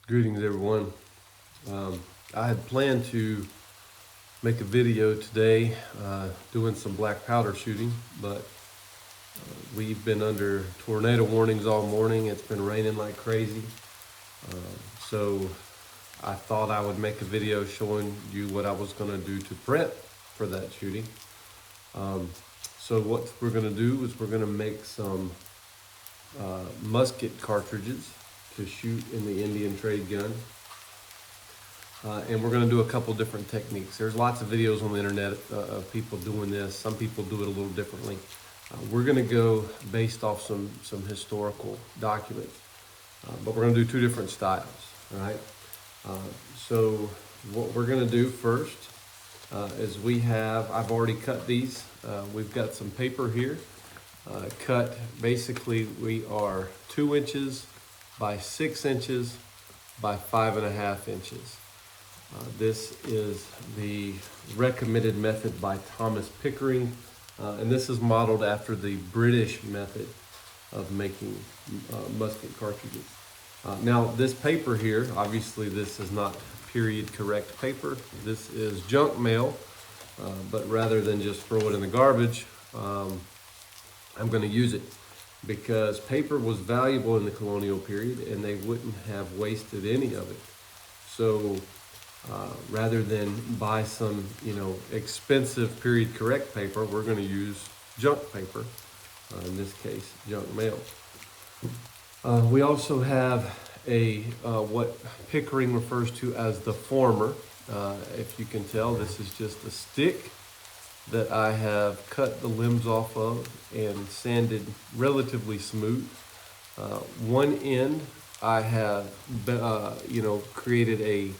Greetings, everyone. I had planned to make a video today doing some black powder shooting, but we've been under tornado warnings all morning. It's been raining like crazy. So I thought I would make a video showing you what I was going to do to prep for that shooting. So what we're going to do is we're going to make some musket cartridges to shoot in the Indian trade gun. And we're going to do a couple different techniques. There's lots of videos on the internet of people doing this. Some people do it a little differently. We're going to go based off some historical documents, but we're going to do two different styles. All right. So what we're going to do first is I've already cut these. We've got some paper here. Cut, basically we are 2 inches by 6 inches by 5.5 inches. This is the recommended method by Thomas Pickering, and this is modeled after the British method of making musket cartridges. Now this paper here, obviously this is not period correct paper. This is junk mail, but rather than just throw it in the garbage, I'm going to use it because paper was valuable in the colonial period and they wouldn't have wasted any of it. So rather than buy some, expensive period correct paper, we're going to use junk paper, in this case, junk mail. We also have what Pickering refers to as the former. If you can tell, this is just a stick that I have cut the limbs off of and sanded relatively smooth. One end I have, created a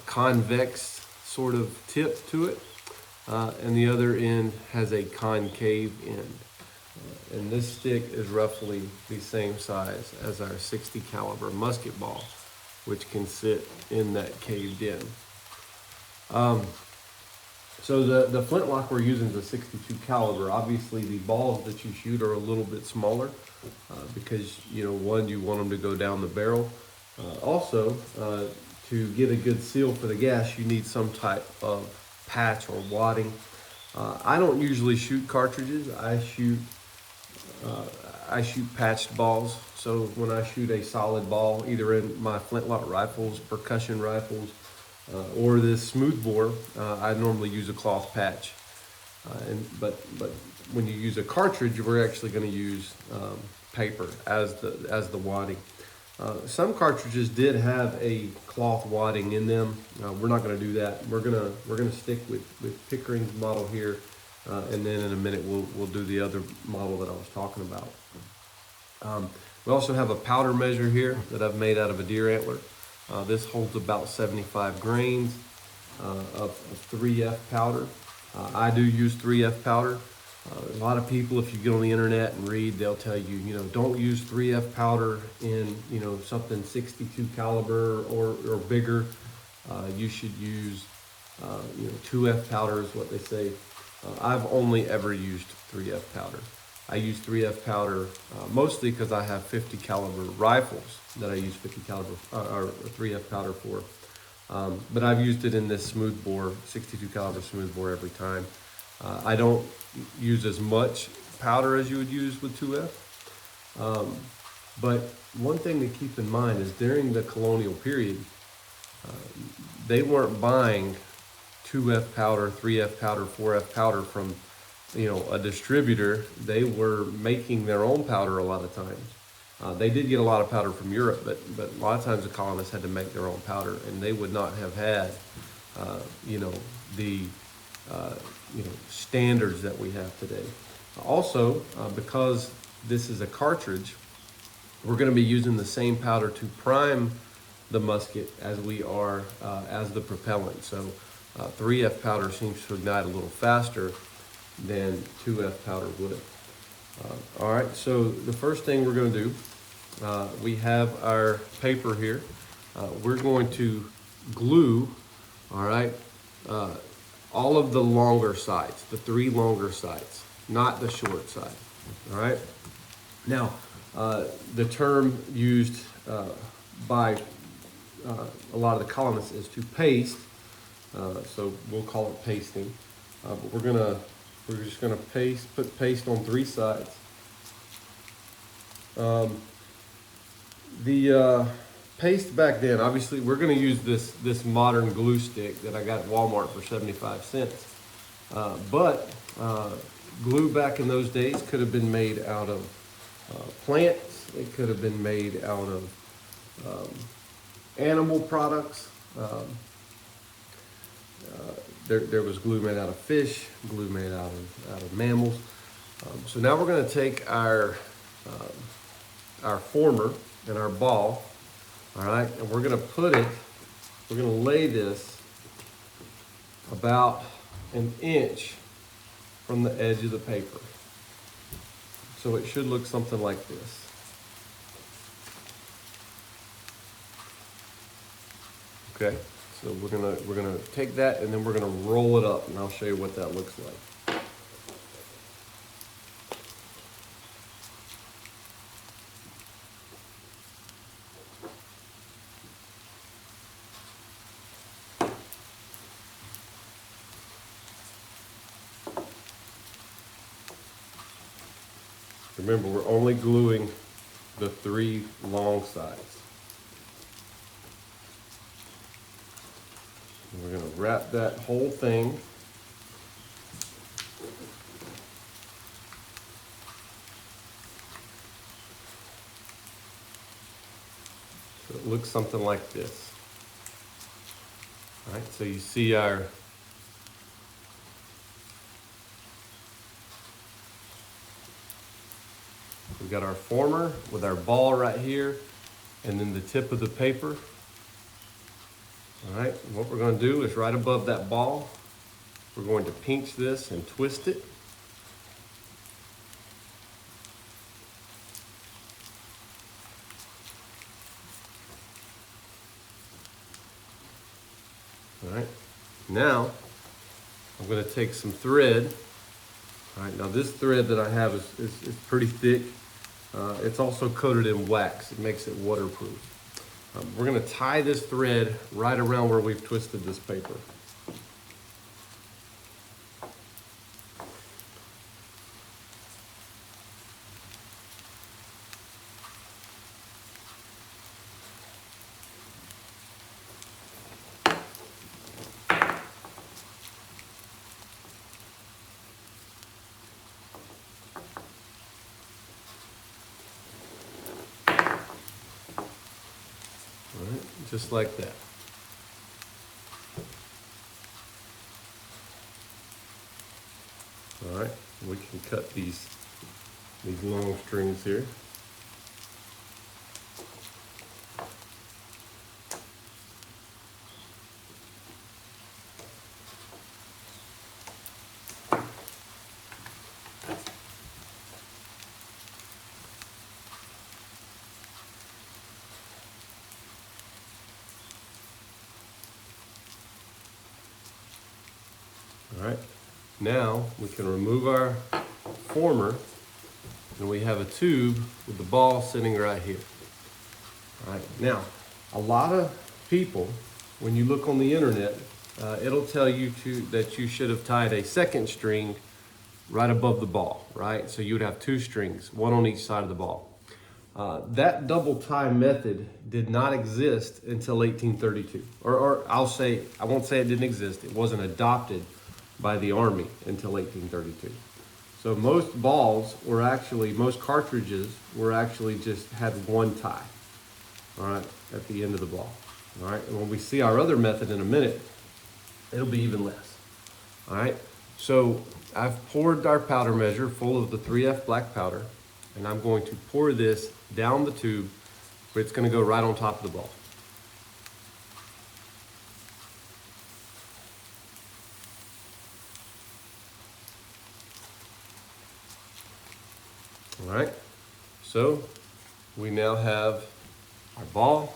convex sort of tip to it, and the other end has a concave end. And this stick is roughly the same size as our 60 caliber musket ball, which can sit in that caved in. So the flintlock we're using is a 62 caliber. Obviously the balls that you shoot are a little bit smaller because, one, you want them to go down the barrel. Also, to get a good seal for the gas, you need some type of patch or wadding. I don't usually shoot cartridges. I shoot patched balls. So when I shoot a solid ball, either in my flintlock rifles, percussion rifles, or this smoothbore, I normally use a cloth patch. But when you use a cartridge, we're actually going to use paper as the wadding. Some cartridges did have a cloth wadding in them. We're not going to do that. We're gonna stick with Pickering's model here, and then in a minute we'll do the other model that I was talking about. We also have a powder measure here that I've made out of a deer antler. This holds about 75 grains of 3F powder. I do use 3F powder. A lot of people, if you get on the internet and read, they'll tell you, don't use 3F powder in, something 62 caliber or bigger. You should use, 2F powder is what they say. I've only ever used 3F powder. I use 3F powder mostly because I have 50 caliber rifles that I use 50 caliber or 3F powder for. But I've used it in this smoothbore, 62 caliber smoothbore every time. I don't use as much powder as you would use with 2F. But one thing to keep in mind is during the colonial period, they weren't buying 2F powder, 3F powder, 4F powder from a distributor. They were making their own powder a lot of times. They did get a lot of powder from Europe, but a lot of times the colonists had to make their own powder, and they would not have had, the standards that we have today. Also, because this is a cartridge, we're going to be using the same powder to prime the musket as we are as the propellant. So 3F powder seems to ignite a little faster than 2F powder would. All right, so the first thing we're going to do, we have our paper here. We're going to glue, all right, all of the longer sides, the 3 longer sides, not the short side, all right? Now, the term used by a lot of the colonists is to paste. So we'll call it pasting. But we're just gonna put paste on 3 sides. The paste back then, obviously, we're gonna use this modern glue stick that I got at Walmart for 75 cents. But glue back in those days could have been made out of plants. It could have been made out of animal products. There was glue made out of fish, glue made out of mammals. So now we're going to take our former and our ball, all right, and we're going to lay this about an inch from the edge of the paper. So it should look something like this. Okay, so we're gonna take that and then we're gonna roll it up, and I'll show you what that looks like. Remember, we're only gluing the 3 long sides. We're going to wrap that whole thing. So it looks something like this. All right, so you see we've got our former with our ball right here, and then the tip of the paper. All right, and what we're going to do is right above that ball, we're going to pinch this and twist it. All right, now I'm going to take some thread. All right, now this thread that I have is pretty thick. It's also coated in wax. It makes it waterproof. We're going to tie this thread right around where we've twisted this paper. Just like that. All right, we can cut these long strings here. All right, now we can remove our former, and we have a tube with the ball sitting right here. All right, now a lot of people, when you look on the internet, it'll tell you that you should have tied a second string right above the ball, right? So you would have 2 strings, 1 on each side of the ball. That double tie method did not exist until 1832. Or I won't say it didn't exist. It wasn't adopted by the Army until 1832. So most cartridges were actually just had 1 tie, all right, at the end of the ball. All right, and when we see our other method in a minute, it'll be even less. All right, so I've poured our powder measure full of the 3F black powder, and I'm going to pour this down the tube, but it's going to go right on top of the ball. All right, so we now have our ball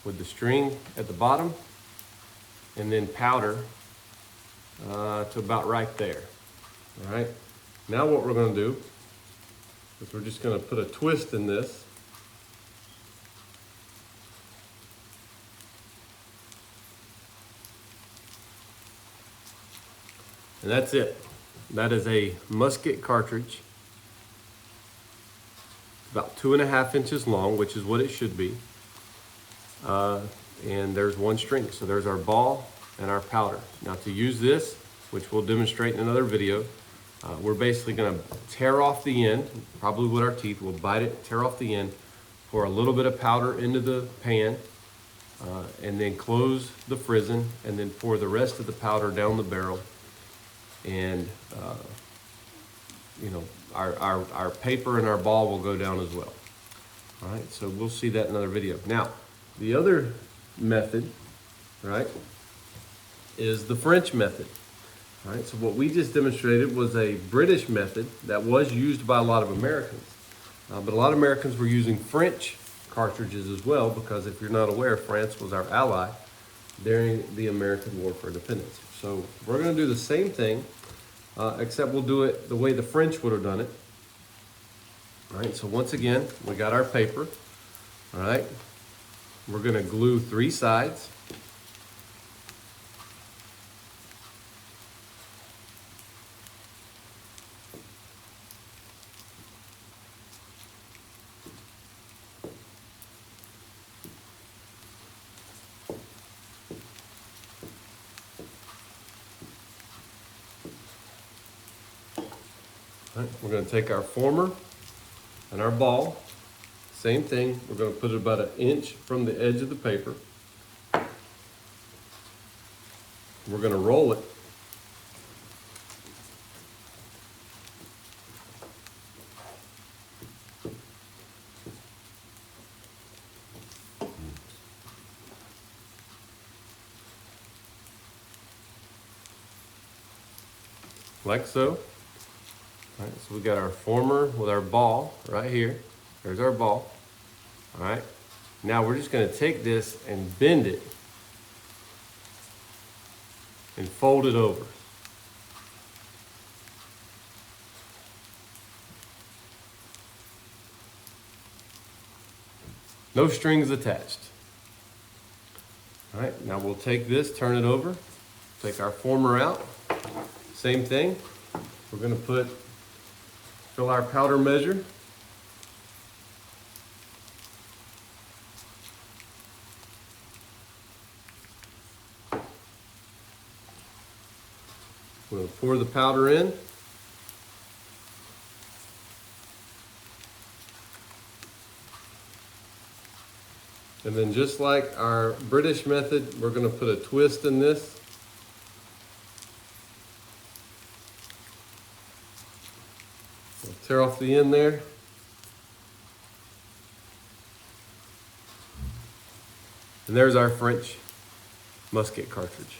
with the string at the bottom, and then powder to about right there. All right, now what we're going to do is we're just going to put a twist in this. And that's it. That is a musket cartridge. About 2.5 inches long, which is what it should be. And there's one string. So there's our ball and our powder. Now to use this, which we'll demonstrate in another video, we're basically gonna tear off the end, probably with our teeth. We'll bite it, tear off the end, pour a little bit of powder into the pan, and then close the frizzen, and then pour the rest of the powder down the barrel. And you know, our paper and our ball will go down as well. All right, so we'll see that in another video. Now, the other method, right, is the French method. All right, so what we just demonstrated was a British method that was used by a lot of Americans. But a lot of Americans were using French cartridges as well, because if you're not aware, France was our ally during the American War for Independence. So we're gonna do the same thing, except we'll do it the way the French would have done it. All right, so once again, we got our paper. All right, we're gonna glue 3 sides. All right, we're going to take our former and our ball, same thing, we're going to put it about 1 inch from the edge of the paper. We're going to roll it. Like so. All right, so we got our former with our ball right here. There's our ball. All right, now we're just going to take this and bend it and fold it over. No strings attached. All right, now we'll take this, turn it over, take our former out. Same thing. We're going to fill our powder measure. We'll pour the powder in. And then just like our British method, we're going to put a twist in this. We'll tear off the end there. And there's our French musket cartridge.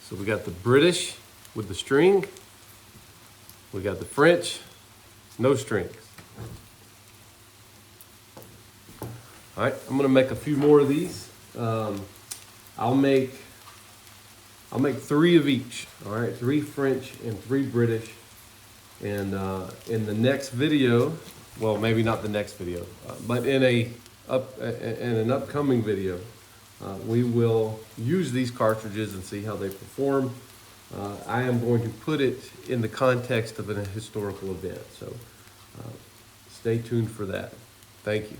So we got the British with the string. We got the French, no strings. All right, I'm gonna make a few more of these. I'll make 3 of each. All right, 3 French and 3 British. And in the next video, well, maybe not the next video, but in an upcoming video, we will use these cartridges and see how they perform. I am going to put it in the context of a historical event, so stay tuned for that. Thank you.